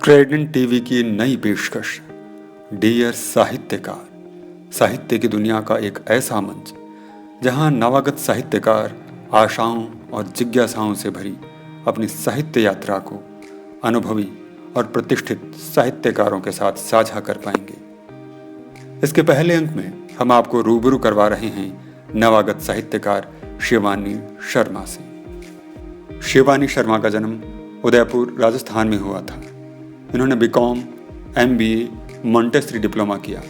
Trident TV की नई पेशकश डियर साहित्यकार। साहित्य की दुनिया का एक ऐसा मंच जहां नवागत साहित्यकार आशाओं और जिज्ञासाओं से भरी अपनी साहित्य यात्रा को अनुभवी और प्रतिष्ठित साहित्यकारों के साथ साझा कर पाएंगे। इसके पहले अंक में हम आपको रूबरू करवा रहे हैं नवागत साहित्यकार शिवानी शर्मा से। शिवानी शर्मा का जन्म उदयपुर राजस्थान में हुआ था। इन्होंने बीकॉम, एमबीए, मॉन्टेसरी डिप्लोमा किया।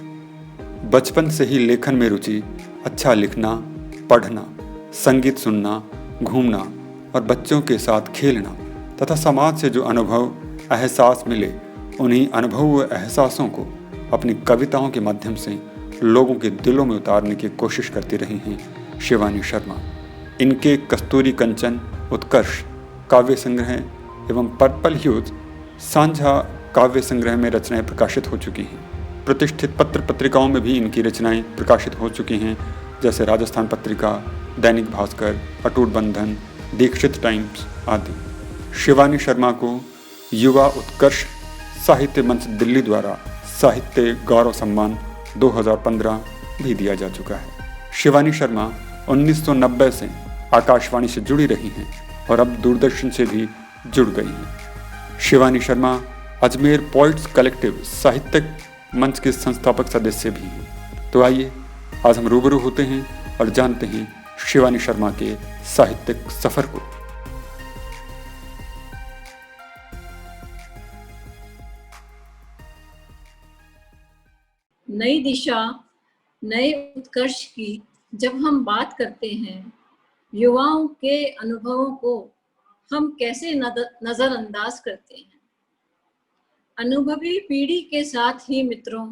बचपन से ही लेखन में रुचि, अच्छा लिखना, पढ़ना, संगीत सुनना, घूमना और बच्चों के साथ खेलना तथा समाज से जो अनुभव एहसास मिले, उन्हीं अनुभव व एहसासों को अपनी कविताओं के माध्यम से लोगों के दिलों में उतारने की कोशिश करती रही हैं शिवानी शर्मा। इनके कस्तूरी कंचन, उत्कर्ष काव्य संग्रह एवं पर्पल ह्यूज सांझा काव्य संग्रह में रचनाएं प्रकाशित हो चुकी हैं। प्रतिष्ठित पत्र पत्रिकाओं में भी इनकी रचनाएं प्रकाशित हो चुकी हैं, जैसे राजस्थान पत्रिका, दैनिक भास्कर, अटूट बंधन, दीक्षित टाइम्स आदि। शिवानी शर्मा को युवा उत्कर्ष साहित्य मंच दिल्ली द्वारा साहित्य गौरव सम्मान 2015 भी दिया जा चुका है। शिवानी शर्मा 1990 से आकाशवाणी से जुड़ी रही हैं और अब दूरदर्शन से भी जुड़ गई हैं। शिवानी शर्मा अजमेर पोइट्स कलेक्टिव साहित्यिक मंच के संस्थापक सदस्य भी हैं। तो आइए आज हम रूबरू होते हैं और जानते हैं शिवानी शर्मा के साहित्यिक सफर को। नई दिशा, नए उत्कर्ष की जब हम बात करते हैं, युवाओं के अनुभवों को हम कैसे नजरअंदाज करते हैं। अनुभवी पीढ़ी के साथ ही मित्रों,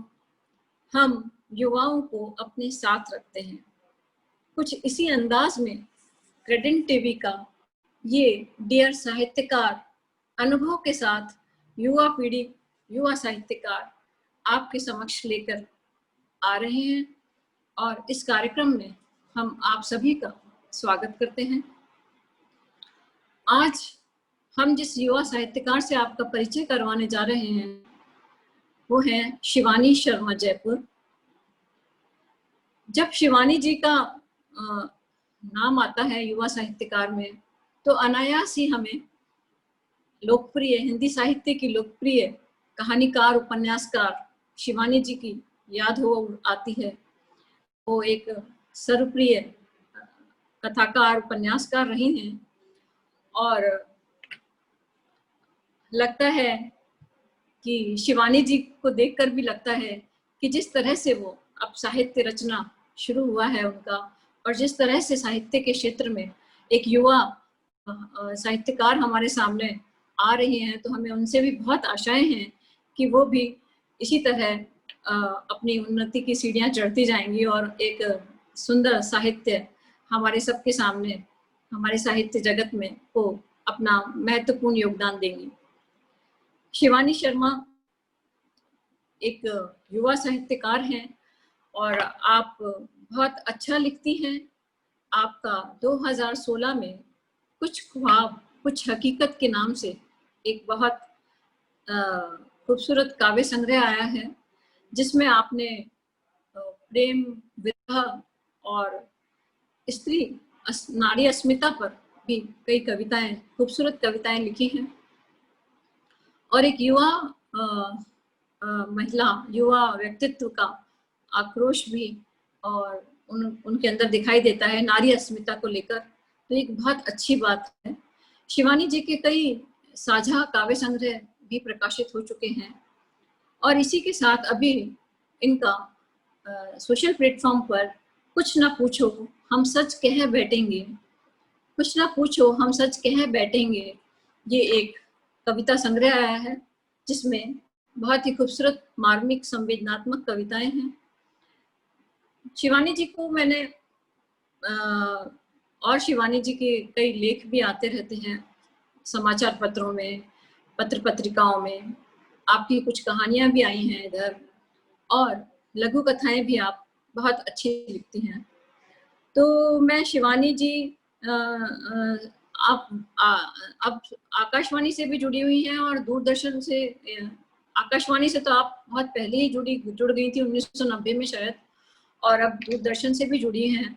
हम युवाओं को अपने साथ रखते हैं। कुछ इसी अंदाज में ट्राइडेंट टीवी का ये डियर साहित्यकार अनुभव के साथ युवा पीढ़ी, युवा साहित्यकार आपके समक्ष लेकर आ रहे हैं और इस कार्यक्रम में हम आप सभी का स्वागत करते हैं। आज हम जिस युवा साहित्यकार से आपका परिचय करवाने जा रहे हैं वो हैं शिवानी शर्मा जयपुर। जब शिवानी जी का नाम आता है युवा साहित्यकार में, तो अनायास ही हमें लोकप्रिय हिंदी साहित्य की लोकप्रिय कहानीकार, उपन्यासकार शिवानी जी की याद हो आती है। वो एक सर्वप्रिय कथाकार, उपन्यासकार रही हैं और लगता है कि शिवानी जी को देखकर भी लगता है कि जिस तरह से वो अब साहित्य रचना शुरू हुआ है उनका, और जिस तरह से साहित्य के क्षेत्र में एक युवा साहित्यकार हमारे सामने आ रही हैं, तो हमें उनसे भी बहुत आशाएं हैं कि वो भी इसी तरह अपनी उन्नति की सीढ़ियां चढ़ती जाएंगी और एक सुंदर साहित्य हमारे सबके सामने, हमारे साहित्य जगत में को अपना महत्वपूर्ण योगदान देंगी। शिवानी शर्मा एक युवा साहित्यकार हैं और आप बहुत अच्छा लिखती हैं। आपका 2016 में कुछ ख्वाब कुछ हकीकत के नाम से एक बहुत खूबसूरत काव्य संग्रह आया है, जिसमें आपने प्रेम, विरह और स्त्री नारी अस्मिता पर भी कई कविताएं, खूबसूरत कविताएं लिखी हैं और एक युवा महिला, युवा व्यक्तित्व का आक्रोश भी और उनके अंदर दिखाई देता है नारी अस्मिता को लेकर। तो एक बहुत अच्छी बात है। शिवानी जी के कई साझा काव्य संग्रह भी प्रकाशित हो चुके हैं और इसी के साथ अभी इनका सोशल प्लेटफॉर्म पर कुछ ना पूछो हम सच कह बैठेंगे, कुछ ना पूछो हम सच कह बैठेंगे, ये एक कविता संग्रह आया है जिसमें बहुत ही खूबसूरत मार्मिक संवेदनात्मक कविताएं हैं। शिवानी जी को मैंने और शिवानी जी के कई लेख भी आते रहते हैं समाचार पत्रों में, पत्र पत्रिकाओं में। आपकी कुछ कहानियां भी आई हैं इधर और लघु कथाएं भी आप बहुत अच्छी लिखती हैं। तो मैं शिवानी जी आप अब आकाशवाणी से भी जुड़ी हुई हैं और दूरदर्शन से। आकाशवाणी से तो आप बहुत पहले ही जुड़ गई थी 1990 में शायद, और अब दूरदर्शन से भी जुड़ी हैं।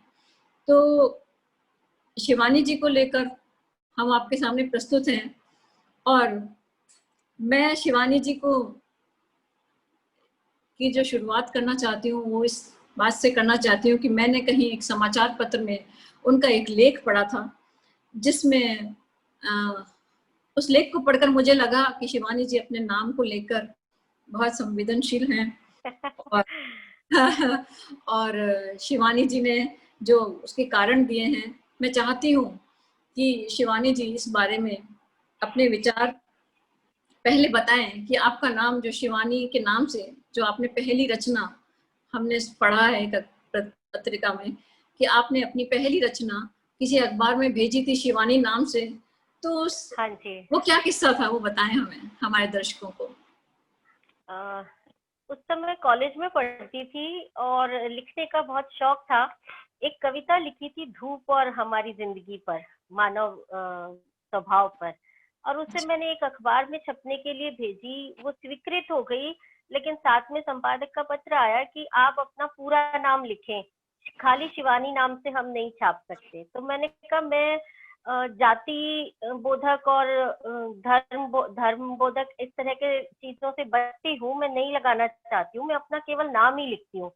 तो शिवानी जी को लेकर हम आपके सामने प्रस्तुत हैं, और मैं शिवानी जी को की जो शुरुआत करना चाहती हूँ वो इस बात से करना चाहती हूँ कि मैंने कहीं एक समाचार पत्र में उनका एक लेख पढ़ा था, जिसमें उस लेख को पढ़कर मुझे लगा कि शिवानी जी अपने नाम को लेकर बहुत संवेदनशील हैं। और और शिवानी जी ने जो उसके कारण दिए हैं, मैं चाहती हूँ कि शिवानी जी इस बारे में अपने विचार पहले बताएं कि आपका नाम, जो शिवानी के नाम से जो आपने पहली रचना, हमने पढ़ा है एक पत्रिका में कि आपने अपनी पहली रचना किसी अखबार में भेजी थी शिवानी नाम से, तो हाँ जी, वो क्या किस्सा था, वो बताएं हमें, हमारे दर्शकों को। उस समय कॉलेज में पढ़ती थी और लिखने का बहुत शौक था। एक कविता लिखी थी धूप और हमारी जिंदगी पर, मानव स्वभाव पर, और उसे मैंने एक अखबार में छपने के लिए भेजी। वो स्वीकृत हो गई, लेकिन साथ में संपादक का पत्र आया कि आप अपना पूरा नाम लिखें, खाली शिवानी नाम से हम नहीं छाप सकते। तो मैंने कहा मैं जाति बोधक और धर्म बोधक इस तरह के चीजों से बचती हूँ, मैं नहीं लगाना चाहती हूँ, मैं अपना केवल नाम ही लिखती हूँ।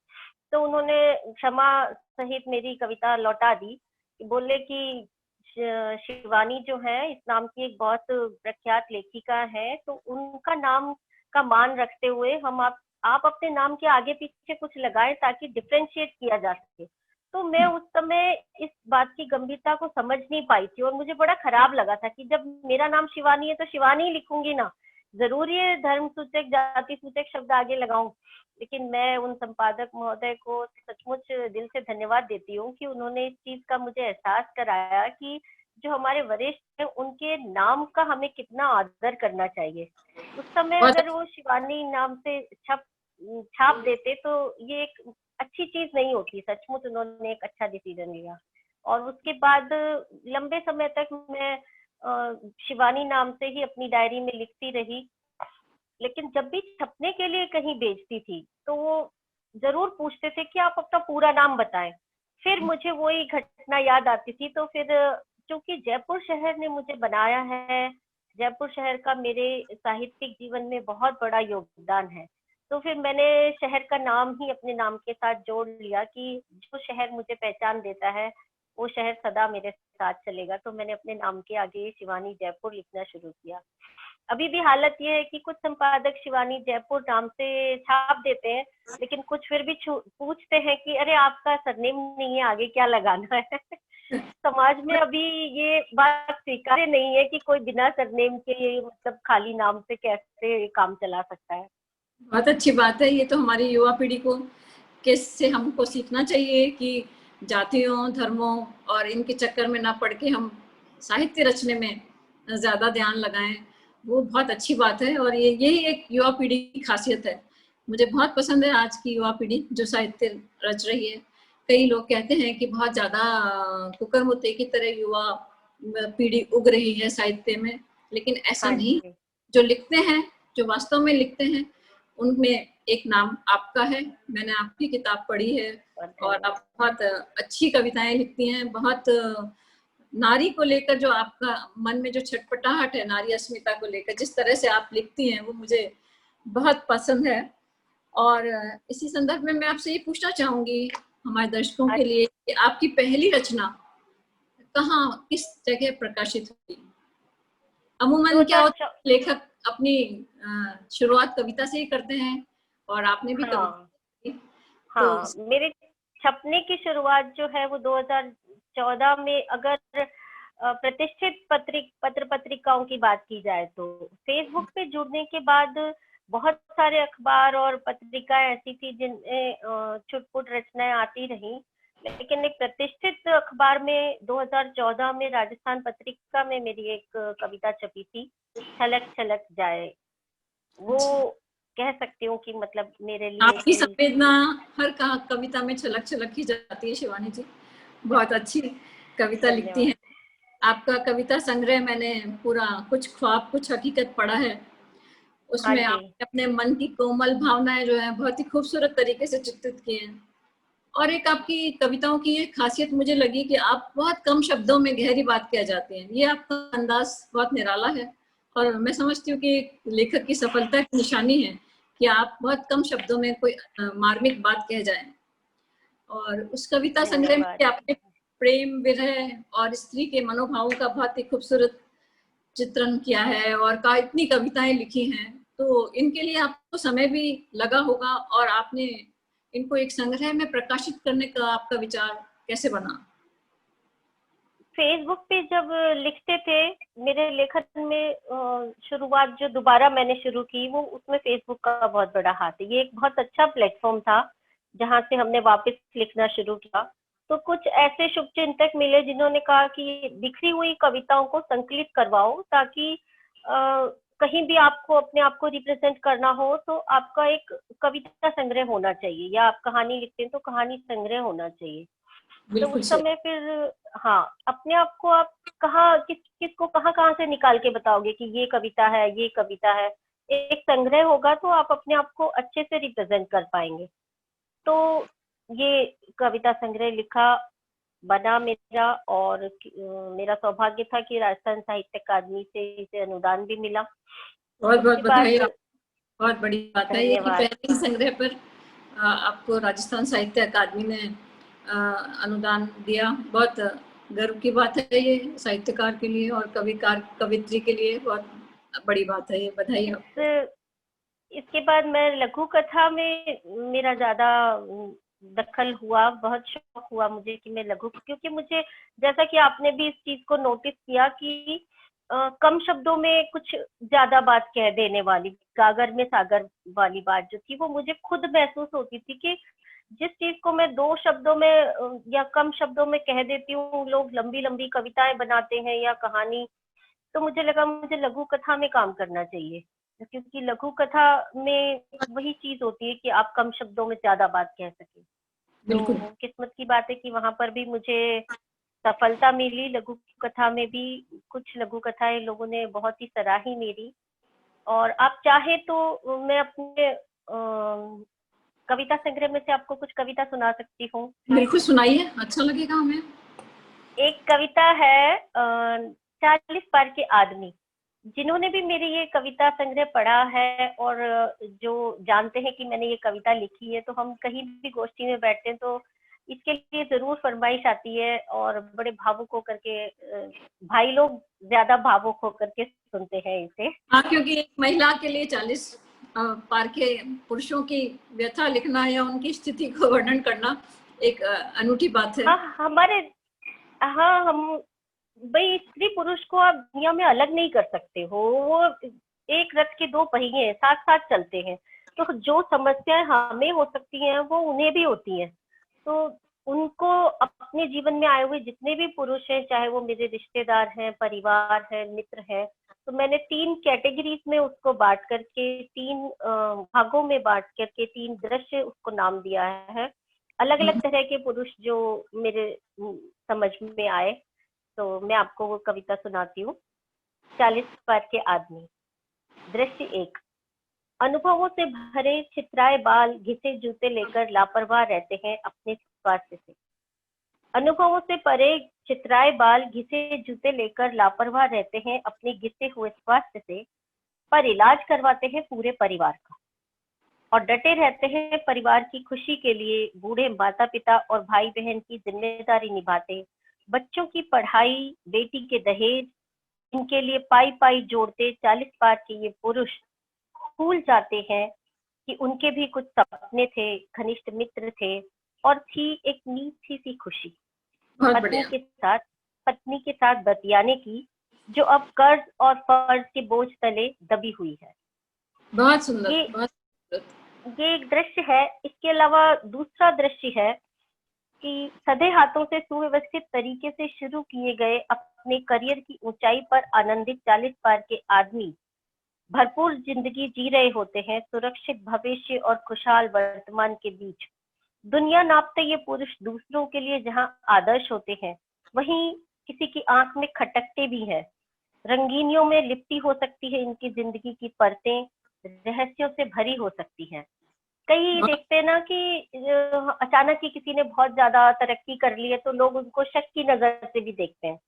तो उन्होंने क्षमा सहित मेरी कविता लौटा दी, बोले कि शिवानी जो है इस नाम की एक बहुत प्रख्यात लेखिका है, तो उनका नाम का मान रखते हुए हम आप अपने नाम के आगे पीछे कुछ लगाएं ताकि डिफरेंशिएट किया जा सके। तो मैं उस समय इस बात की गंभीरता को समझ नहीं पाई थी और मुझे बड़ा खराब लगा था कि जब मेरा नाम शिवानी है तो शिवानी ही लिखूंगी ना, जरूरी है धर्म सूचक जाति सूचक शब्द आगे लगाऊं। लेकिन मैं उन संपादक महोदय को सचमुच दिल से धन्यवाद देती हूँ कि उन्होंने इस चीज का मुझे एहसास कराया कि जो हमारे वरिष्ठ हैं उनके नाम का हमें कितना आदर करना चाहिए। उस समय अगर वो शिवानी नाम से छाप देते तो ये एक अच्छी चीज नहीं होती। सचमुच उन्होंने एक अच्छा डिसीजन लिया, और उसके बाद लंबे समय तक मैं शिवानी नाम से ही अपनी डायरी में लिखती रही। लेकिन जब भी छपने के लिए कहीं भेजती थी तो वो जरूर पूछते थे कि आप अपना पूरा नाम बताएं। फिर मुझे वही घटना याद आती थी, तो फिर क्योंकि जयपुर शहर ने मुझे बनाया है, जयपुर शहर का मेरे साहित्यिक जीवन में बहुत बड़ा योगदान है, तो फिर मैंने शहर का नाम ही अपने नाम के साथ जोड़ लिया कि जो शहर मुझे पहचान देता है वो शहर सदा मेरे साथ चलेगा। तो मैंने अपने नाम के आगे शिवानी जयपुर लिखना शुरू किया। अभी भी हालत ये है कि कुछ संपादक शिवानी जयपुर नाम से छाप देते हैं, लेकिन कुछ फिर भी पूछते हैं कि अरे आपका सरनेम नहीं है, आगे क्या लगाना है। समाज में अभी ये बात स्वीकार्य नहीं है कि कोई बिना सरनेम के मतलब खाली नाम से कैसे काम चला सकता है। बहुत अच्छी बात है, ये तो हमारी युवा पीढ़ी को किससे हमको सीखना चाहिए कि जातियों, धर्मों और इनके चक्कर में ना पड़ के हम साहित्य रचने में ज़्यादा ध्यान लगाएं। वो बहुत अच्छी बात है, और ये यही एक युवा पीढ़ी की खासियत है। मुझे बहुत पसंद है आज की युवा पीढ़ी जो साहित्य रच रही है। कई लोग कहते हैं कि बहुत ज़्यादा कुकरमुत्ते की तरह युवा पीढ़ी उग रही है साहित्य में, लेकिन ऐसा नहीं। जो लिखते हैं, जो वास्तव में लिखते हैं, उनमें एक नाम आपका है। मैंने आपकी किताब पढ़ी है और आप बहुत अच्छी कविताएं लिखती हैं। बहुत नारी को लेकर जो आपका मन में जो छटपटाहट है, नारी अस्मिता को लेकर जिस तरह से आप लिखती हैं, वो मुझे बहुत पसंद है। और इसी संदर्भ में मैं आपसे ये पूछना चाहूंगी हमारे दर्शकों के लिए कि आपकी पहली रचना कहाँ, किस जगह प्रकाशित हुई? अमूमन क्या होता है, लेखक अपनी शुरुआत कविता से ही करते हैं, और आपने भी कविता। हाँ, मेरे छपने की शुरुआत जो है वो 2014 में, अगर प्रतिष्ठित पत्र पत्रिकाओं की बात की जाए तो फेसबुक पे जुड़ने के बाद बहुत सारे अखबार और पत्रिकाएं ऐसी थी जिनमें छुटपुट रचनाएं आती रही। लेकिन एक प्रतिष्ठित अखबार में 2014 में राजस्थान पत्रिका में मेरी एक कविता छपी थी, छलक छलक जाए। वो कह सकती हूँ कि मतलब मेरे लिए आपकी संवेदना हर कविता में छलक छलक ही जाती है शिवानी जी। बहुत अच्छी कविता लिखती हैं। आपका कविता संग्रह मैंने पूरा कुछ ख्वाब कुछ हकीकत पढ़ा है। हाँ उसमें जी। आपने अपने मन की कोमल भावनाएं जो है बहुत ही खूबसूरत तरीके से चित्रित की हैं। और एक आपकी कविताओं की ये खासियत मुझे लगी कि आप बहुत कम शब्दों में गहरी बात कह जाते हैं। ये आपका अंदाज बहुत निराला है और मैं समझती हूँ कि लेखक की सफलता की निशानी है कि आप बहुत कम शब्दों में कोई मार्मिक बात कह जाएं। और उस कविता संग्रह में धन्यवाद। भी आपने प्रेम, विरह और स्त्री के मनोभावों का बहुत ही खूबसूरत चित्रण किया है और का इतनी कविताएं लिखी हैं। तो इनके लिए आपको समय भी लगा होगा और आपने इनको एक संग्रह में प्रकाशित करने का आपका विचार कैसे बना? फेसबुक पे जब लिखते थे, मेरे लेखन में शुरुआत जो दोबारा मैंने शुरू की, वो उसमें फेसबुक का बहुत बड़ा हाथ है। ये एक बहुत अच्छा प्लेटफॉर्म था जहाँ से हमने वापस लिखना शुरू किया। तो कुछ ऐसे शुभचिंतक मिले जिन्होंने कहा कि बिखरी हुई कविताओं को संकलित करवाओ, ताकि कहीं भी आपको अपने आप को रिप्रेजेंट करना हो तो आपका एक कविता संग्रह होना चाहिए, या आप कहानी लिखते हैं तो कहानी संग्रह होना चाहिए। तो बिल्कुल उस सही। समय फिर हाँ, अपने आप को आप कहाँ किसको कहाँ से निकाल के बताओगे कि ये कविता है, ये कविता है। एक संग्रह होगा तो आप अपने आप को अच्छे से रिप्रेजेंट कर पाएंगे। तो ये कविता संग्रह लिखा, बना मेरा, और मेरा सौभाग्य था कि राजस्थान साहित्य अकादमी से इसे अनुदान भी मिला। बहुत बहुत उसके बधाई। बाद बहुत बड़ी बात है ये कि धन्यवाद। पहले ही संग्रह पर आपको राजस्थान साहित्य अकादमी ने अनुदान दिया। बहुत गर्व की बात है ये साहित्यकार के लिए और कविकार कवित्री के लिए बहुत बड़ी बात है ये। बधाई आपको। इसके बाद मैं लघु कथा में मेरा ज्यादा दखल हुआ। बहुत शौक हुआ मुझे कि मैं लघु, क्योंकि मुझे, जैसा कि आपने भी इस चीज को नोटिस किया कि कम शब्दों में कुछ ज्यादा बात कह देने वाली, गागर में सागर वाली बात जो थी, वो मुझे खुद महसूस होती थी कि जिस चीज को मैं 2 शब्दों में या कम शब्दों में कह देती हूँ, लोग लंबी लंबी कविताएं बनाते हैं या कहानी। तो मुझे लगा मुझे लघु कथा में काम करना चाहिए, क्योंकि लघु कथा में वही चीज होती है कि आप कम शब्दों में ज्यादा बात कह सके। बिल्कुल। तो किस्मत की बात है कि वहां पर भी मुझे सफलता मिली। लघु कथा में भी कुछ लघु कथाएं लोगों ने बहुत ही सराही मेरी। और आप चाहे तो मैं अपने कविता संग्रह में से आपको कुछ कविता सुना सकती हूँ। बिल्कुल सुनाइए, अच्छा लगेगा हमें। एक कविता है 40 पार के आदमी। जिन्होंने भी मेरी ये कविता संग्रह पढ़ा है और जो जानते हैं कि मैंने ये कविता लिखी है, तो हम कहीं भी गोष्ठी में बैठते हैं तो इसके लिए जरूर फरमाइश आती है और बड़े भावुक होकर के भाई लोग ज्यादा भावुक होकर के सुनते हैं इसे। हाँ, क्योंकि एक महिला के लिए 40 पार के पुरुषों की व्यथा लिखना या उनकी स्थिति को वर्णन करना एक अनूठी बात है। हाँ हमारे, हाँ हम, भाई स्त्री पुरुष को आप दुनिया में अलग नहीं कर सकते हो। वो एक रथ के 2 पहिए हैं, साथ साथ चलते हैं। तो जो समस्याएं हमें हो सकती हैं वो उन्हें भी होती हैं। तो उनको अपने जीवन में आए हुए जितने भी पुरुष हैं, चाहे वो मेरे रिश्तेदार हैं, परिवार है, मित्र हैं, तो मैंने 3 कैटेगरीज में उसको बांट करके, 3 भागों में बांट करके 3 दृश्य उसको नाम दिया है। अलग अलग तरह के पुरुष जो मेरे समझ में आए, तो मैं आपको वो कविता सुनाती हूँ। 40 पार के आदमी। दृश्य 1। अनुभवों से भरे छितराए बाल घिसे जूते लेकर लापरवाह रहते हैं अपने स्वास्थ्य से। अनुभवों से परे छितराए बाल घिसे जूते लेकर लापरवाह रहते हैं अपने घिसे हुए स्वास्थ्य से, पर इलाज करवाते हैं पूरे परिवार का और डटे रहते हैं परिवार की खुशी के लिए। बूढ़े माता पिता और भाई बहन की जिम्मेदारी निभाते, बच्चों की पढ़ाई, बेटी के दहेज, इनके लिए पाई पाई जोड़ते 40 पार के ये पुरुष भूल जाते हैं कि उनके भी कुछ सपने थे, घनिष्ठ मित्र थे और थी एक मीठी सी खुशी बहुत पत्नी बढ़िया। के साथ पत्नी के साथ बतियाने की, जो अब कर्ज और फर्ज के बोझ तले दबी हुई है। बहुत सुंदर, ये बहुत खूबसूरत। ये एक दृश्य है। इसके अलावा दूसरा दृश्य है कि सधे हाथों से सुव्यवस्थित तरीके से शुरू किए गए अपने करियर की ऊंचाई पर आनंदित 40 पार के आदमी भरपूर जिंदगी जी रहे होते हैं, सुरक्षित भविष्य और खुशहाल वर्तमान के बीच। दुनिया नापते ये पुरुष दूसरों के लिए जहां आदर्श होते हैं, वहीं किसी की आंख में खटकते भी हैं। रंगीनियों में लिपटी हो सकती है इनकी जिंदगी की परतें, रहस्यों से भरी हो सकती है। कई बहुत देखते हैं ना कि अचानक ही किसी ने बहुत ज्यादा तरक्की कर ली है तो लोग उनको शक की नजर से भी देखते हैं।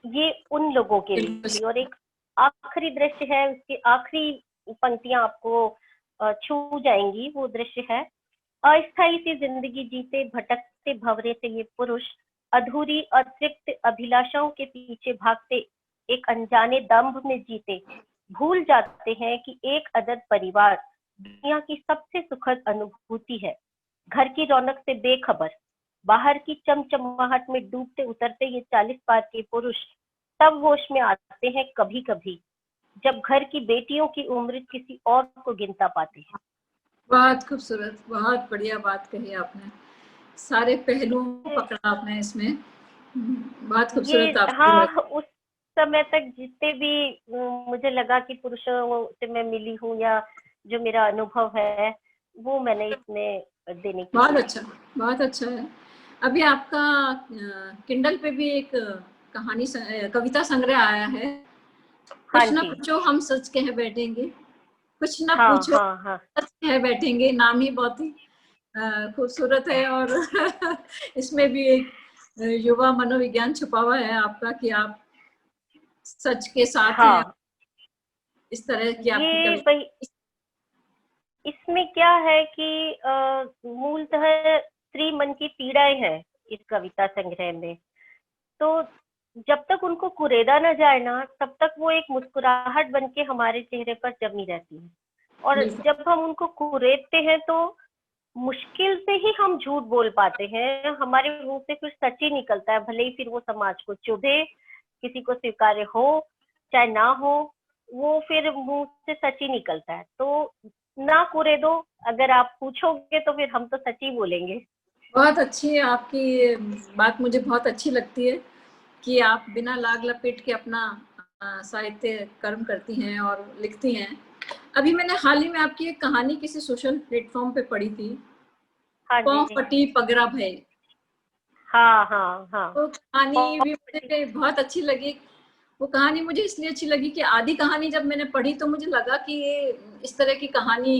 ये उन लोगों के बिल्कुल लिए। और एक आखिरी दृश्य है, उसकी आखिरी पंक्तियां आपको छू जाएंगी। वो दृश्य है, अस्थायी सी जिंदगी जीते भटकते भंवरे से ये पुरुष, अधूरी अतृप्त अभिलाषाओं के पीछे भागते एक अनजाने दंभ में जीते, भूल जाते हैं कि एक अदद परिवार दुनिया की सबसे सुखद अनुभूति है। घर की रौनक से बेखबर, बाहर की चमचमाहट में डूबते उतरते ये 40 पार के पुरुष तब होश में आते हैं कभी कभी, जब घर की बेटियों की उम्र किसी और को गिनता पाते हैं। बहुत खूबसूरत, बहुत बढ़िया बात कही आपने। सारे पहलू पकड़ा आपने इसमें। बहुत ये खूबसूरत आपकी हाँ, उस समय तक जितने भी मुझे लगा कि पुरुषों से मैं मिली हूँ या जो मेरा अनुभव है वो मैंने इसमें देने की बहुत कोशिश अच्छा, बहुत अच्छा है। अभी आपका किंडल पे भी एक कविता संग्रह आया है, हाँ कुछ ना जी, पूछो हम सच कह बैठेंगे, कुछ ना हाँ पूछो हाँ हाँ सच कह बैठेंगे। नाम ही बहुत ही खूबसूरत है। और इसमें भी एक युवा मनोविज्ञान छुपा हुआ है आपका, कि आप सच के साथ हैं। हाँ। इस तरह की आपकी ये कविता। भाई इसमें क्या है कि मूलतः स्त्री मन की पीड़ाएं हैं इस कविता संग्रह में। तो जब तक उनको कुरेदा न जाए ना, तब तक वो एक मुस्कुराहट बन के हमारे चेहरे पर जमी रहती है। और बिल्कुल जब हम उनको कुरेदते हैं तो मुश्किल से ही हम झूठ बोल पाते हैं। हमारे मुंह से फिर सच ही निकलता है, भले ही फिर वो समाज को चुभे, किसी को स्वीकार्य हो चाहे ना हो, वो फिर मुंह से सच ही निकलता है। तो ना कुरेदो, अगर आप पूछोगे तो फिर हम तो सच ही बोलेंगे। बहुत अच्छी है आपकी बात, मुझे बहुत अच्छी लगती है कि आप बिना लाग लपेट के अपना साहित्य कर्म करती हैं और लिखती हैं। अभी मैंने हाल ही में आपकी एक कहानी किसी सोशल प्लेटफॉर्म पे पढ़ी थी, हाँ पौ जी, फटी पगड़ा भय। हाँ हाँ हाँ। तो कहानी भी बहुत मुझे बहुत अच्छी लगी। वो कहानी मुझे इसलिए अच्छी लगी कि आधी कहानी जब मैंने पढ़ी तो मुझे लगा कि ये इस तरह की कहानी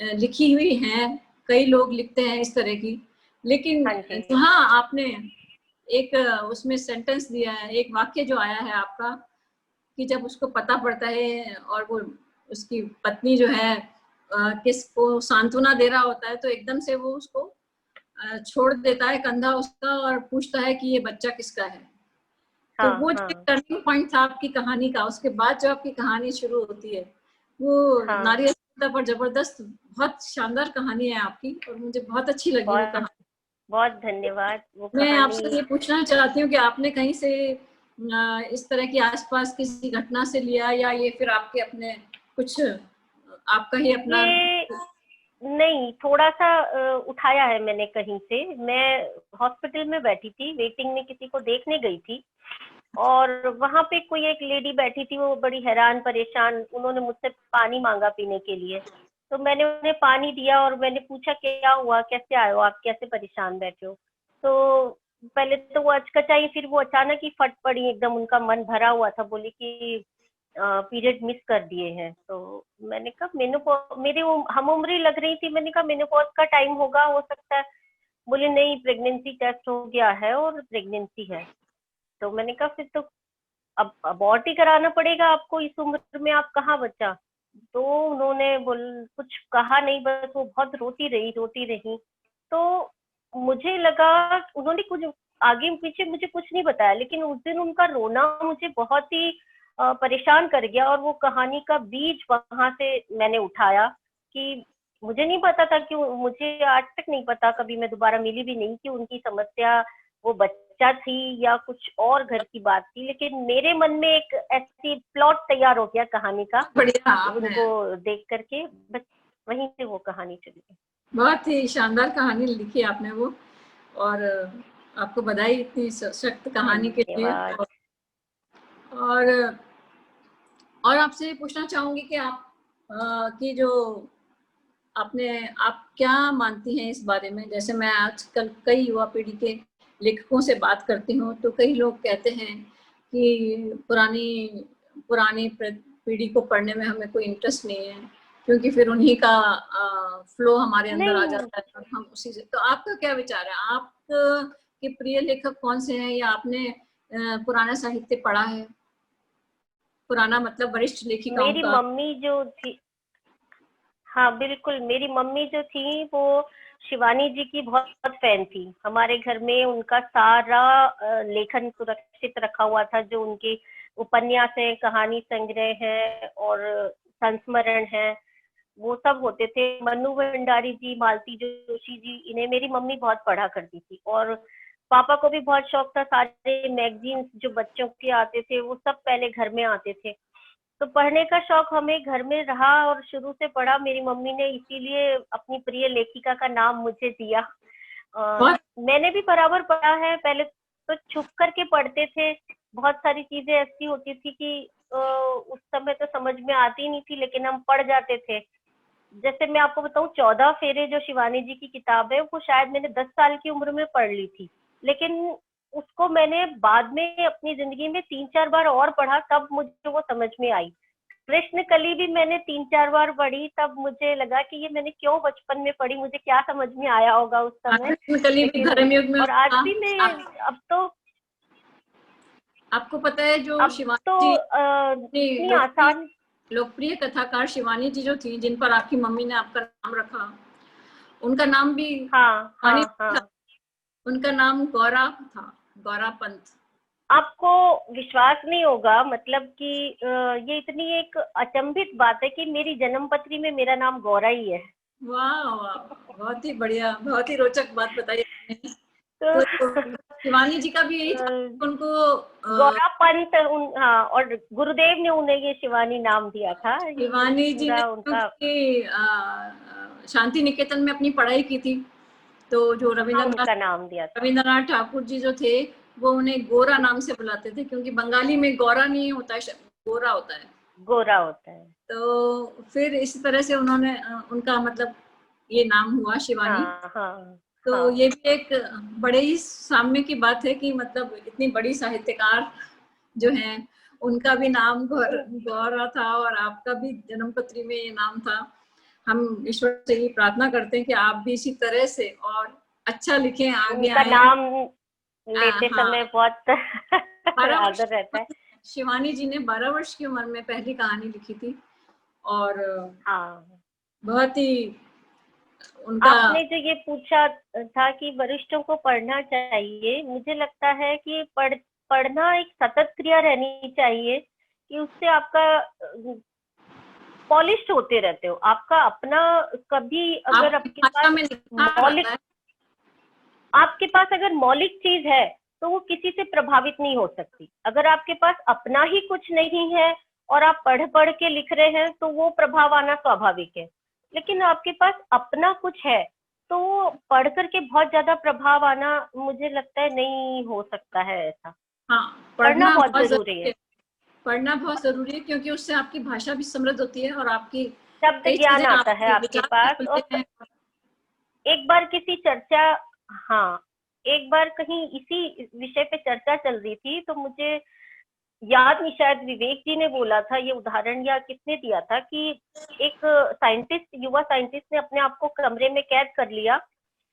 लिखी हुई है, कई लोग लिखते हैं इस तरह की। लेकिन हाँ जी, जहाँ आपने एक उसमें सेंटेंस दिया है, एक वाक्य जो आया है आपका, कि जब उसको पता पड़ता है और वो उसकी पत्नी जो है किसको सांत्वना दे रहा होता है, तो एकदम से वो उसको छोड़ देता है कंधा उसका और पूछता है कि ये बच्चा किसका है। तो हाँ वो जो हाँ टर्निंग पॉइंट था आपकी कहानी का, उसके बाद जो आपकी कहानी शुरू होती है, वो हाँ। नारी अस्मिता पर जबरदस्त, बहुत शानदार कहानी है आपकी और मुझे बहुत अच्छी लगी वो बहुत कहानी। बहुत धन्यवाद। वो मैं आपसे कहानी ये पूछना चाहती हूँ कि आपने कहीं से इस तरह की आसपास किसी घटना से लिया, या ये फिर आपके अपने कुछ आपका ही अपना। ये नहीं, थोड़ा-सा उठाया है मैंने कहीं से। मैं हॉस्पिटल में बैठी थी, वेटिंग में किसी को देखने गई थी और वहाँ पे कोई एक लेडी बैठी थी, वो बड़ी हैरान परेशान, उन्होंने मुझसे पानी माँगा पीने के लिए। तो मैंने उन्हें पानी दिया और मैंने पूछा क्या हुआ? कैसे आए हो आप? कैसे परेशान बैठे हो? तो पहले तो वो अचकचाई, फिर वो अचानक ही फट पड़ी, एकदम उनका मन भरा हुआ था, बोली कि पीरियड मिस कर दिए हैं। तो मैंने कहा मेरी हम उम्र लग रही थी, मैंने कहा मेनोपॉज का टाइम होगा, हो सकता है। बोले नहीं, प्रेगनेंसी टेस्ट हो गया है और प्रेगनेंसी है। तो मैंने कहा फिर तो अब अबॉर्ट ही कराना पड़ेगा आपको, इस उम्र में आप कहाँ बच्चा। तो उन्होंने बोल कुछ कहा नहीं, बस वो बहुत रोती रही। तो मुझे लगा उन्होंने कुछ आगे पीछे मुझे कुछ नहीं बताया, लेकिन उस दिन उनका रोना मुझे बहुत ही परेशान कर गया। और वो कहानी का बीज वहां से मैंने उठाया कि मुझे नहीं पता था कि मुझे आज तक नहीं पता, कभी मैं दोबारा मिली भी नहीं, कि उनकी समस्या वो बच्चा थी या कुछ और घर की बात थी। लेकिन मेरे मन में एक ऐसी प्लॉट तैयार हो गया कहानी का, बढ़िया आपने, उनको देख करके बस वहीं से वो कहानी चली गई। बहुत ही शानदार कहानी लिखी आपने वो। और आपको बधाई इतनी सशक्त कहानी के लिए। धन्यवाद। और और आपसे पूछना चाहूंगी कि आप की जो आप क्या मानती हैं इस बारे में। जैसे मैं आजकल कई युवा पीढ़ी के लेखकों से बात करती हूँ तो कई लोग कहते हैं कि पुरानी पीढ़ी को पढ़ने में हमें कोई इंटरेस्ट नहीं है, क्योंकि फिर उन्हीं का फ्लो हमारे अंदर आ नहीं, जाता है और हम उसी से। तो आपका क्या विचार है? आप के प्रिय लेखक कौन से हैं, या आपने पुराना साहित्य पढ़ा है? पुराना मतलब वरिष्ठ लेखिकाओं मेरी का। मम्मी जो थी, हाँ बिल्कुल, मेरी मम्मी जो थी वो शिवानी जी की बहुत फैन थी। हमारे घर में उनका सारा लेखन सुरक्षित रखा हुआ था, जो उनके उपन्यास है, कहानी संग्रह है और संस्मरण है, वो सब होते थे। मन्नू भंडारी जी, मालती जोशी जी, इन्हें मेरी मम्मी बहुत पढ़ा करती थी। और पापा को भी बहुत शौक था, सारे मैगजीन्स जो बच्चों के आते थे वो सब पहले घर में आते थे। तो पढ़ने का शौक हमें घर में रहा और शुरू से पढ़ा। मेरी मम्मी ने इसीलिए अपनी प्रिय लेखिका का नाम मुझे दिया। बहुत मैंने भी बराबर पढ़ा है। पहले तो छुप करके पढ़ते थे, बहुत सारी चीजें ऐसी होती थी कि उस समय तो समझ में आती नहीं थी, लेकिन हम पढ़ जाते थे। जैसे मैं आपको बताऊं, 14 फेरे जो शिवानी जी की किताब है, वो शायद मैंने 10 साल की उम्र में पढ़ ली थी, लेकिन उसको मैंने बाद में अपनी जिंदगी में 3-4 बार और पढ़ा, तब मुझे वो समझ में आई। कृष्ण कली भी मैंने 3-4 बार पढ़ी, तब मुझे लगा कि ये मैंने क्यों बचपन में पढ़ी, मुझे क्या समझ में आया होगा उस समय। कली भी लेकिन धर्मयुग में और आज था। भी मैं, आप, अब तो आपको पता है जो अब तो शिवानी जी अपनी इतनी लोकप्रिय आसान। लोकप्रिय कथाकार शिवानी जी जो थी, जिन पर आपकी मम्मी ने आपका नाम रखा, उनका नाम भी हाँ शिवानी हाँ था। हाँ, उनका नाम गौरा था, गौरा पंत। आपको विश्वास नहीं होगा, मतलब कि ये इतनी एक अचंभित बात है कि मेरी जन्म पत्री में मेरा नाम गौरा ही है। वाह वाह, बहुत ही बढ़िया, बहुत ही रोचक बात बताई आपने। तो तो शिवानी जी का भी यही था, उनको गौरा पंत हाँ, और गुरुदेव ने उन्हें ये शिवानी नाम दिया था, ये शिवानी जी ने पूरा उनका। क्योंकि शांति निकेतन में अपनी पढ़ाई की थी, तो जो हाँ, उनका नाम दिया था। रविंद्रनाथ ठाकुर जी जो थे, वो उन्हें गोरा नाम से बुलाते थे, क्योंकि बंगाली में गौरा नहीं होता है, गोरा होता है। गोरा होता है। तो फिर इस तरह से उन्होंने उनका मतलब ये नाम हुआ शिवानी। हाँ हाँ तो हाँ, ये भी एक बड़े ही साम्य की बात है कि मतलब इतनी बड़ी साहित्यकार जो हैं, उनका भी नाम गौरा था और आपका भी जन्मपत्री में ये नाम था। हम ईश्वर से ही प्रार्थना करते हैं कि आप भी इसी तरह से और अच्छा लिखें, आगे उनका आए। नाम लेते हाँ, समय बहुत 12 वर्ष आदर रहता है। शिवानी जी ने 12 वर्ष की उम्र में पहली कहानी लिखी थी, और हाँ, बहुत ही उनका। आपने जो ये पूछा था कि वरिष्ठों को पढ़ना चाहिए, मुझे लगता है कि पढ़ना एक सतत क्रिया रहनी चाहिए, कि उससे आपका पॉलिश होते रहते हो, आपका अपना। कभी अगर आपकी आपके भाषा पास में निखार आता मौलिक, है। आपके पास अगर मौलिक चीज है तो वो किसी से प्रभावित नहीं हो सकती। अगर आपके पास अपना ही कुछ नहीं है और आप पढ़ पढ़ के लिख रहे हैं, तो वो प्रभाव आना स्वाभाविक है। लेकिन आपके पास अपना कुछ है तो वो पढ़ करके बहुत ज्यादा प्रभाव आना, मुझे लगता है नहीं हो सकता है ऐसा। हाँ, पढ़ना पढ़ना बहुत बहुत जरूरी जरूरी है। है। पढ़ना बहुत जरूरी है, क्योंकि उससे आपकी भाषा भी समृद्ध होती है और आपकी शब्द कई ज्ञान चीजें, आता है आपके आपके विचार भी पास। खुलते और हैं। एक बार किसी चर्चा, हाँ, एक बार कहीं इसी विषय पे चर्चा चल रही थी, तो मुझे याद नहीं, शायद विवेक जी ने बोला था ये उदाहरण, या किसने दिया था, कि एक साइंटिस्ट, युवा साइंटिस्ट ने अपने आप को कमरे में कैद कर लिया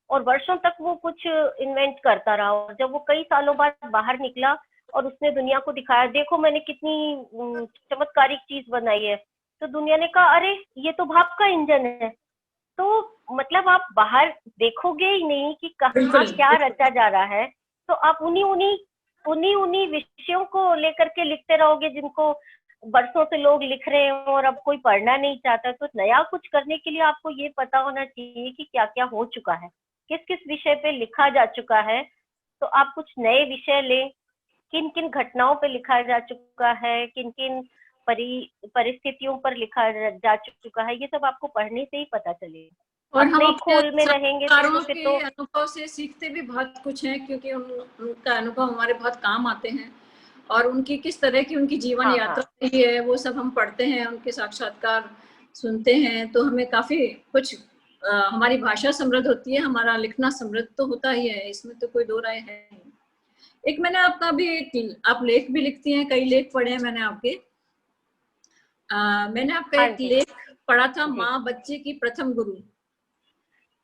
और वर्षों तक वो कुछ इन्वेंट करता रहा। और जब वो कई सालों बाद बाहर निकला और उसने दुनिया को दिखाया, देखो मैंने कितनी चमत्कारिक चीज बनाई है, तो दुनिया ने कहा अरे ये तो भाप का इंजन है। तो मतलब आप बाहर देखोगे ही नहीं कि कहाँ बिल्कुल क्या बिल्कुल। रचा जा रहा है, तो आप उन्हीं उन्हीं उन्हीं उन्हीं विषयों को लेकर के लिखते रहोगे, जिनको बरसों से लोग लिख रहे हैं और अब कोई पढ़ना नहीं चाहता। तो नया कुछ करने के लिए आपको ये पता होना चाहिए कि क्या क्या हो चुका है, किस किस विषय पे लिखा जा चुका है। तो आप कुछ नए विषय लें, किन किन घटनाओं पे लिखा जा चुका है, किन किन परिस्थितियों पर लिखा जा चुका है, ये सब आपको पढ़ने से ही पता चलेगा। और हम अपने ही अपने खोल में रहेंगे तो साहित्यकारों फिर के तो। अनुभव से सीखते भी बहुत कुछ हैं, क्योंकि उनका अनुभव हमारे बहुत काम आते हैं, और उनकी किस तरह की उनकी जीवन हाँ यात्रा हाँ रही है, वो सब हम पढ़ते हैं, उनके साक्षात्कार सुनते हैं, तो हमें काफी कुछ हमारी भाषा समृद्ध होती है, हमारा लिखना समृद्ध तो होता ही है, इसमें तो कोई दो राय है नहीं। एक मैंने आपका भी, आप लेख भी लिखती हैं, कई लेख पढ़े हैं मैंने आपके। मैंने आपका हाँ एक जी लेख पढ़ा था, जी माँ बच्चे की प्रथम गुरु।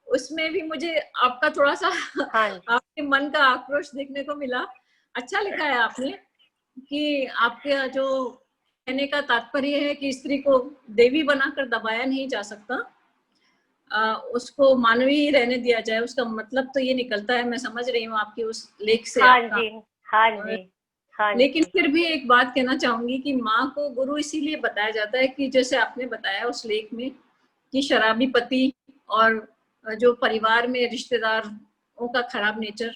उसमें भी मुझे आपका थोड़ा सा हाँ जी आपके मन का आक्रोश देखने को मिला। अच्छा लिखा है आपने कि आपके जो कहने का तात्पर्य है कि स्त्री को देवी बनाकर दबाया नहीं जा सकता, उसको मानवीय रहने दिया जाए। उसका मतलब तो ये निकलता है, मैं समझ रही हूँ आपकी उस लेख से हाँ आपका। जी हाँ जी हाँ लेकिन जी फिर भी एक बात कहना चाहूंगी कि माँ को गुरु इसीलिए बताया जाता है कि जैसे आपने बताया उस लेख में कि शराबी पति और जो परिवार में रिश्तेदारों का खराब नेचर,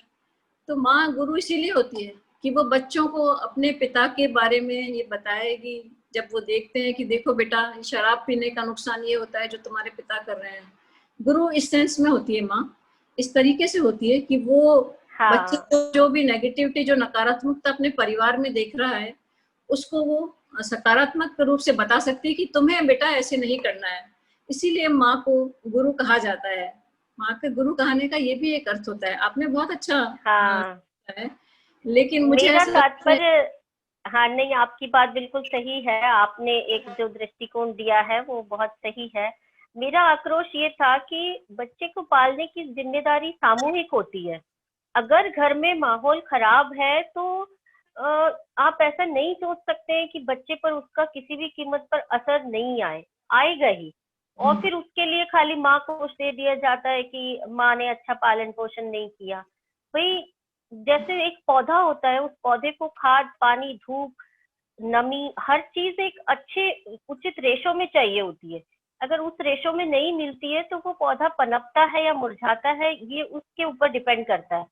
तो माँ गुरु इसीलिए होती है कि वो बच्चों को अपने पिता के बारे में ये बताएगी। जब वो देखते हैं कि देखो बेटा, शराब पीने का नुकसान ये होता है जो तुम्हारे पिता कर रहे हैं। गुरु इस सेंस में होती है माँ, इस तरीके से होती है कि वो बच्चे हाँ को जो भी नेगेटिविटी, जो नकारात्मकता अपने परिवार में देख रहा है, उसको वो सकारात्मक रूप से बता सकती है कि तुम्हें बेटा ऐसे नहीं करना है। इसीलिए माँ को गुरु कहा जाता है। माँ के गुरु कहने का ये भी एक अर्थ होता है। आपने बहुत अच्छा हाँ है, लेकिन मुझे मेरा ऐसा लगता है। तात्पर्य, हाँ नहीं, आपकी बात बिल्कुल सही है। आपने एक जो दृष्टिकोण दिया है वो बहुत सही है। मेरा आक्रोश ये था कि बच्चे को पालने की जिम्मेदारी सामूहिक होती है। अगर घर में माहौल खराब है तो आप ऐसा नहीं सोच सकते हैं कि बच्चे पर उसका किसी भी कीमत पर असर नहीं आएगा ही। और फिर उसके लिए खाली माँ को दोष दे दिया जाता है कि माँ ने अच्छा पालन पोषण नहीं किया। भाई, जैसे एक पौधा होता है, उस पौधे को खाद, पानी, धूप, नमी, हर चीज एक अच्छे उचित रेशो में चाहिए होती है। अगर उस रेशो में नहीं मिलती है तो वो पौधा पनपता है या मुरझाता है, ये उसके ऊपर डिपेंड करता है।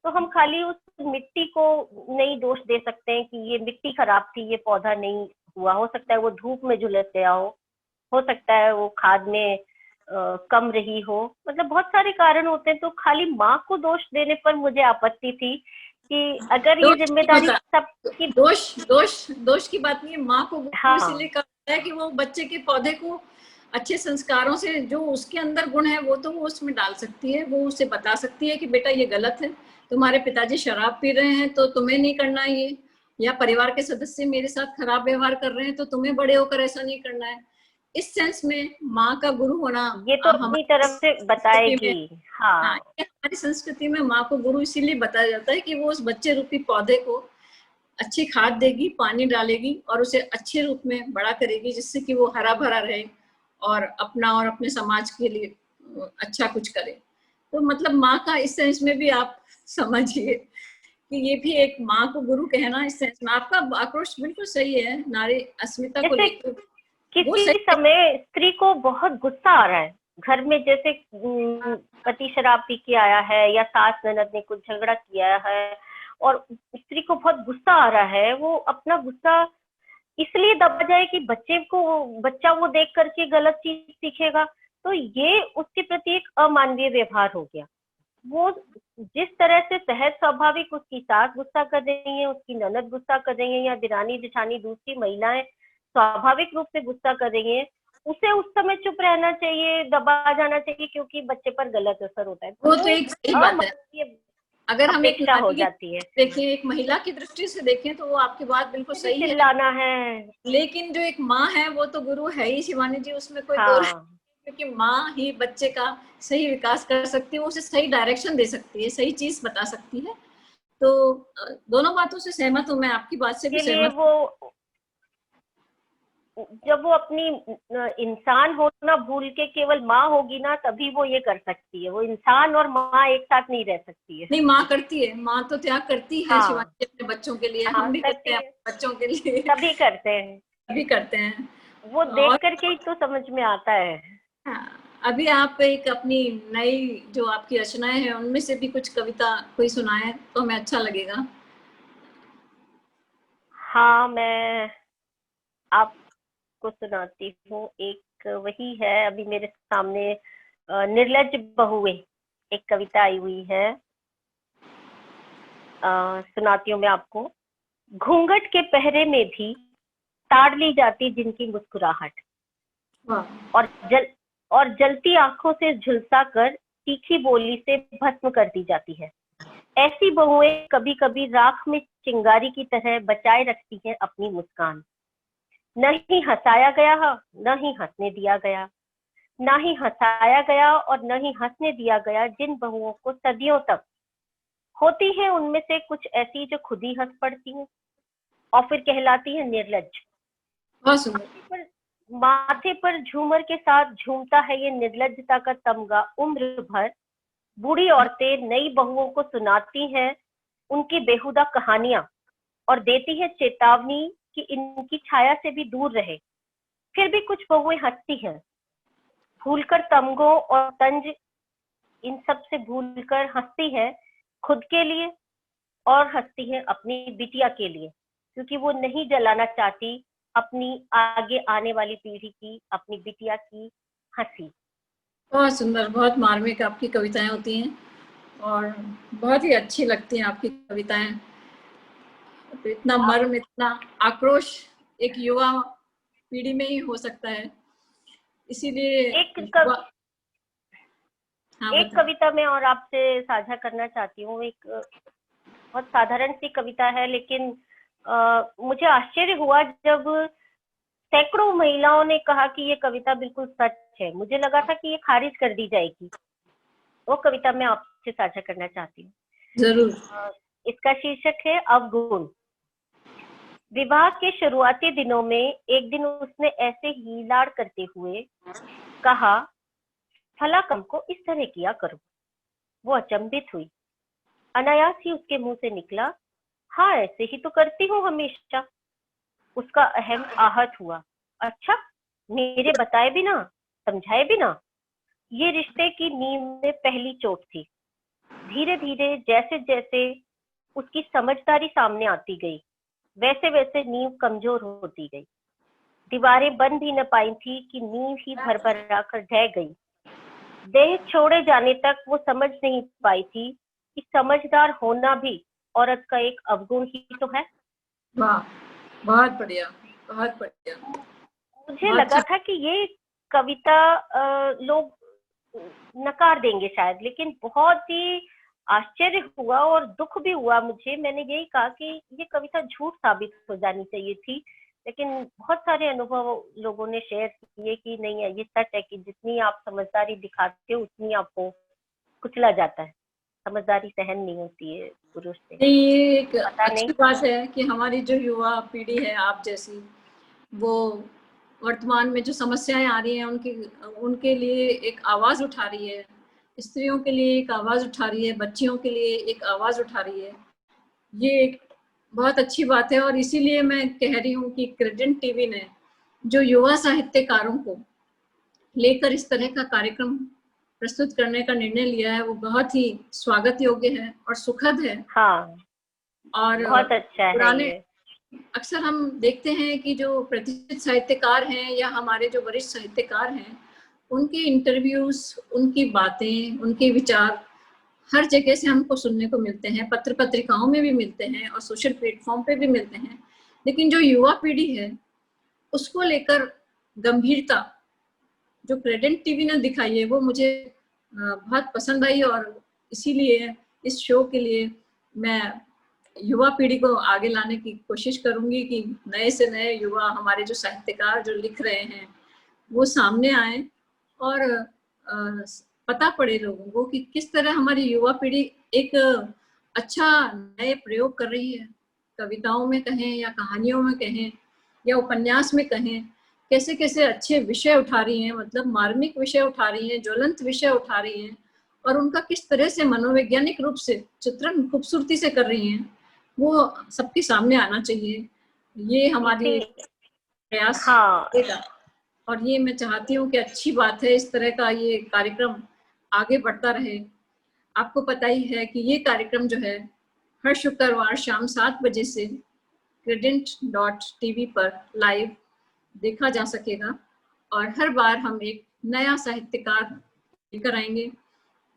तो हम खाली उस मिट्टी को नहीं दोष दे सकते हैं कि ये मिट्टी खराब थी, ये पौधा नहीं हुआ। हो सकता है वो धूप में झुलस गया हो सकता है वो खाद में कम रही हो। मतलब बहुत सारे कारण होते हैं। तो खाली माँ को दोष देने पर मुझे आपत्ति थी कि अगर ये दोष की जिम्मेदारी होता सबकी। दोष दोष दोष की बात नहीं है। माँ को गुरु हाँ इसलिए कहा है कि वो बच्चे के पौधे को अच्छे संस्कारों से, जो उसके अंदर गुण है वो तो वो उसमें डाल सकती है। वो उसे बता सकती है कि बेटा ये गलत है, तुम्हारे पिताजी शराब पी रहे हैं तो तुम्हें नहीं करना है ये, या परिवार के सदस्य मेरे साथ खराब व्यवहार कर रहे हैं तो तुम्हें बड़े होकर ऐसा नहीं करना है। इस सेंस में माँ का गुरु होना ये तो अपनी हमारी तरफ से संस्कृति में, बताएगी। हाँ, हाँ ये हमारी संस्कृति में माँ को गुरु इसीलिए बताया जाता है कि वो उस बच्चे रूपी पौधे को अच्छी खाद देगी, पानी डालेगी और उसे अच्छे रूप में बड़ा करेगी, जिससे कि वो हरा भरा रहे और अपना और अपने समाज के लिए अच्छा कुछ करे। तो मतलब माँ का इस सेंस में भी आप समझिए कि ये भी एक माँ को गुरु कहना इस सेंस में। आपका आक्रोश बिल्कुल सही है नारी अस्मिता को जैसे लेकर, वो किसी सही समय स्त्री को बहुत गुस्सा आ रहा है घर में, जैसे पति शराब पी के आया है या सास ननद ने कुछ झगड़ा किया है और स्त्री को बहुत गुस्सा आ रहा है। वो अपना गुस्सा इसलिए दबा जाए कि बच्चा वो देख करके गलत चीज सीखेगा। तो ये उसके प्रति एक अमानवीय व्यवहार हो गया। वो जिस तरह से सहज स्वाभाविक उसकी सास गुस्सा कर रही है, उसकी ननद गुस्सा कर रही है या दिरानी जेठानी दूसरी महिलाएं स्वाभाविक रूप से गुस्सा कर रही है, उसे उस समय चुप रहना चाहिए, दबा जाना चाहिए, क्योंकि बच्चे पर गलत असर होता है। वो तो तो एक सही बात है। अमानवीय अगर हम एक अपेक्षा हो नारी की जाती है। देखें, एक महिला की दृष्टि से देखें तो वो आपकी बात बिल्कुल भी सही है। चिल्लाना है। लेकिन जो एक माँ है वो तो गुरु है ही शिवानी जी, उसमें कोई दो राय, हाँ क्योंकि माँ ही बच्चे का सही विकास कर सकती है, उसे सही डायरेक्शन दे सकती है, सही चीज बता सकती है। तो दोनों बातों से सहमत हूँ मैं, आपकी बात से भी के लिए सहमत वो, जब वो अपनी इंसान होना भूल के केवल माँ होगी ना, तभी वो ये कर सकती है। वो इंसान और माँ एक साथ नहीं रह सकती है। नहीं, माँ करती है, माँ तो त्याग करती है हाँ शिवानी जी अपने बच्चों के लिए, हाँ हम भी करते करती हैं है, अपने बच्चों के लिए, सभी करते हैं। सभी करते हैं। वो देख और करके ही तो समझ में आता है। हाँ, अभी आप एक अपनी नई जो आपकी रचनाएं हैं उनमें से भी कुछ कविता कोई सुनाए तो हमें अच्छा लगेगा। हाँ, मैं आपको सुनाती हूँ। एक वही है अभी मेरे सामने, निर्लज बहुए एक कविता आई हुई है। सुनाती हूँ मैं आपको। घूंघट के पहरे में भी ताड़ ली जाती जिनकी मुस्कुराहट, वाह, और जल और जलती आंखों से झुलसा कर तीखी बोली से भस्म कर दी जाती है। ऐसी बहुएं कभी कभी राख में चिंगारी की तरह बचाए रखती हैं अपनी मुस्कान। न ही हंसाया गया, न ही हंसने दिया गया, ना ही हंसाया गया और न ही हंसने दिया गया जिन बहुओं को सदियों तक। होती है उनमें से कुछ ऐसी जो खुद ही हंस पड़ती हैं और फिर कहलाती है निर्लज्ज। बहुत सुंदर। माथे पर झूमर के साथ झूमता है ये निर्लज्जता का तमगा उम्र भर। बूढ़ी औरतें नई बहुओं को सुनाती हैं उनकी बेहुदा कहानियां और देती है चेतावनी कि इनकी छाया से भी दूर रहे। फिर भी कुछ बहुएं हंसती हैं, भूलकर तमगों और तंज, इन सब से भूलकर हंसती है खुद के लिए और हंसती है अपनी बिटिया के लिए, क्योंकि वो नहीं जलाना चाहती अपनी आगे आने वाली पीढ़ी की, अपनी बिटिया की हंसी। बहुत सुंदर, बहुत मार्मिक आपकी कविताएं होती हैं और बहुत ही अच्छी लगती हैं आपकी कविताएं। तो इतना मर्म, इतना आक्रोश एक युवा पीढ़ी में ही हो सकता है, इसीलिए एक बताएं। कविता मैं और आपसे साझा करना चाहती हूँ। एक बहुत साधारण सी कविता है, लेकिन मुझे आश्चर्य हुआ जब सैकड़ों महिलाओं ने कहा कि ये कविता बिल्कुल सच है। मुझे लगा था कि ये खारिज कर दी जाएगी। वो कविता मैं आपसे साझा करना चाहती हूँ। जरूर। इसका शीर्षक है अवगुण। विवाह के शुरुआती दिनों में एक दिन उसने ऐसे ही लाड़ करते हुए कहा, फला काम को इस तरह किया करो। वो अचंभित हुई। अनायास ही उसके मुंह से निकला, हाँ ऐसे ही तो करती हूँ हमेशा। उसका अहम आहत हुआ। अच्छा, मेरे बताए बिना, समझाए बिना। ये रिश्ते की नींव में पहली चोट थी। धीरे धीरे जैसे जैसे उसकी समझदारी सामने आती गई, वैसे वैसे नींव कमजोर होती गई। दीवारें बन भी न पाई थी कि नींव ही भरभरा कर ढह गई। देह छोड़े जाने तक वो समझ नहीं पाई थी कि समझदार होना भी औरत का एक अवगुण ही तो है। वाह, बहुत बढ़िया, बहुत बढ़िया। मुझे लगा था कि ये कविता लोग नकार देंगे शायद, लेकिन बहुत ही आश्चर्य हुआ और दुख भी हुआ मुझे। मैंने यही कहा कि ये कविता झूठ साबित हो जानी चाहिए थी, लेकिन बहुत सारे अनुभव लोगों ने शेयर किए कि नहीं है, ये सच है कि जितनी आप समझदारी दिखाते हो उतनी आपको कुचला जाता है। समझदारी सहन नहीं होती है पुरुष से। ये एक अच्छी बात है कि हमारी जो युवा पीढ़ी है आप जैसी, वो वर्तमान में जो समस्याएं आ रही हैं उनके लिए एक आवाज उठा रही है। स्त्रियों के लिए एक आवाज उठा रही है, बच्चियों के लिए एक आवाज उठा रही है। ये एक बहुत अच्छी बात है और इसीलिए मैं कह रही हूँ कि क्रेडेंट टीवी ने जो युवा साहित्यकारों को लेकर इस तरह का कार्यक्रम प्रस्तुत करने का निर्णय लिया है, वो बहुत ही स्वागत योग्य है और सुखद है। हाँ, और बहुत अच्छा है ये। अक्सर हम देखते हैं कि जो प्रतिष्ठित साहित्यकार हैं या हमारे जो वरिष्ठ साहित्यकार हैं, उनके इंटरव्यूज, उनकी बातें, उनके विचार हर जगह से हमको सुनने को मिलते हैं, पत्र पत्रिकाओं में भी मिलते हैं और सोशल प्लेटफॉर्म पे भी मिलते हैं। लेकिन जो युवा पीढ़ी है उसको लेकर गंभीरता जो क्रेडेंट टीवी ने दिखाई है वो मुझे बहुत पसंद आई और इसीलिए इस शो के लिए मैं युवा पीढ़ी को आगे लाने की कोशिश करूंगी कि नए से नए युवा हमारे जो साहित्यकार जो लिख रहे हैं वो सामने आए और पता पड़े लोगों को कि किस तरह हमारी युवा पीढ़ी एक अच्छा नए प्रयोग कर रही है। कविताओं में कहें या कहानियों में कहें या उपन्यास में कहें, कैसे कैसे अच्छे विषय उठा रही हैं, मतलब मार्मिक विषय उठा रही हैं, ज्वलंत विषय उठा रही हैं और उनका किस तरह से मनोवैज्ञानिक रूप से चित्रण खूबसूरती से कर रही हैं, वो सबके सामने आना चाहिए। ये हमारी प्रयास होगा और ये मैं चाहती हूँ कि अच्छी बात है, इस तरह का ये कार्यक्रम आगे बढ़ता रहे। आपको पता ही है कि ये कार्यक्रम जो है हर शुक्रवार शाम 7 बजे से credent.tv पर लाइव देखा जा सकेगा और हर बार हम एक नया साहित्यकार लेकर आएंगे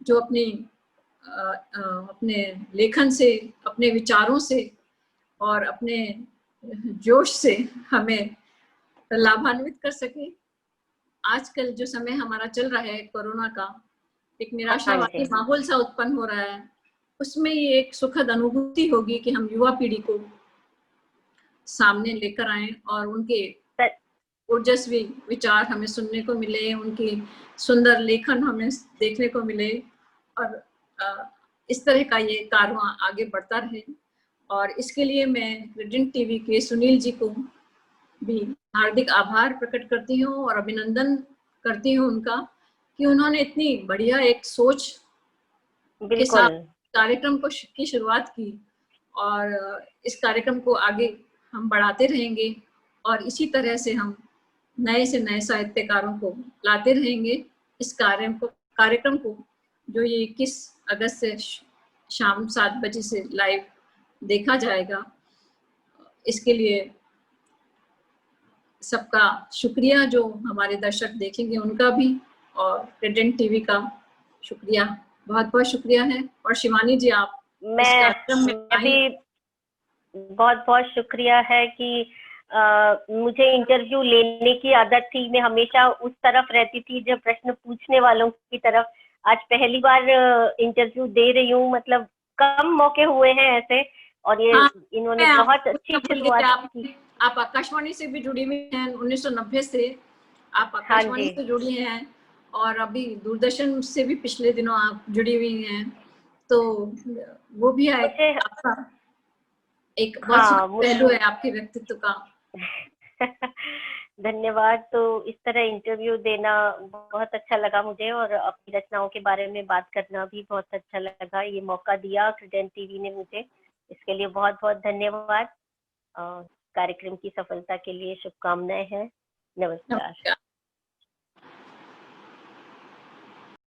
जो अपने लेखन से, अपने विचारों से और अपने जोश से हमें लाभान्वित कर सके। आजकल जो समय हमारा चल रहा है कोरोना का, एक हाँ निराशावादी जी। माहौल सा उत्पन्न हो रहा है, उसमें ये एक सुखद अनुभूति होगी कि हम युवा पीढ़ी को सामने लेकर आएँ और उनके सच ओजस्वी विचार हमें सुनने को मिले, उनकी सुंदर लेखन हमें देखने को मिले और इस तरह का ये कारवां आगे बढ़ता रहे। और इसके लिए मैं रेडिएंट टीवी के सुनील जी को भी हार्दिक आभार प्रकट करती हूँ और अभिनंदन करती हूँ उनका कि उन्होंने इतनी बढ़िया एक सोच के साथ बिल्कुल। कार्यक्रम की शुरुआत की और इस कार्यक्रम को आगे हम बढ़ाते रहेंगे और इसी तरह से हम नए से नए साहित्यकारों को लाते रहेंगे। इस कार्यक्रम को जो ये 21 अगस्त से शाम 7 बजे से लाइव देखा जाएगा, इसके लिए सबका शुक्रिया, जो हमारे दर्शक देखेंगे उनका भी, और रेडिएंट टीवी का शुक्रिया, बहुत-बहुत शुक्रिया है। और शिवानी जी, आप इस कार्यक्रम में मैं आई। भी बहुत-बहुत शुक्रिया है कि मुझे इंटरव्यू लेने की आदत थी, मैं हमेशा उस तरफ रहती थी जब प्रश्न पूछने वालों की तरफ। आज पहली बार इंटरव्यू दे रही हूँ, मतलब कम मौके हुए हैं ऐसे, और ये हाँ, इन्होंने मैं बहुत आपको अच्छी भूल गई, शुरुआत की। आप आकाशवाणी से भी जुड़ी हुई हैं 1990 से, आप हाँ आकाशवाणी जी। से जुड़ी हैं और अभी दूरदर्शन से भी पिछले दिनों आप जुड़ी हुई हैं, तो वो भी मुझे आपका एक बहुत हाँ, सुखद पहलू है आपके व्यक्तित्व का। धन्यवाद। तो इस तरह इंटरव्यू देना बहुत अच्छा लगा मुझे, और अपनी रचनाओं के बारे में बात करना भी बहुत अच्छा लगा। ये मौका दिया रेडिएंट टीवी ने मुझे, इसके लिए बहुत-बहुत धन्यवाद। कार्यक्रम की सफलता के लिए शुभकामनाएं हैं। नमस्कार। नमस्कार।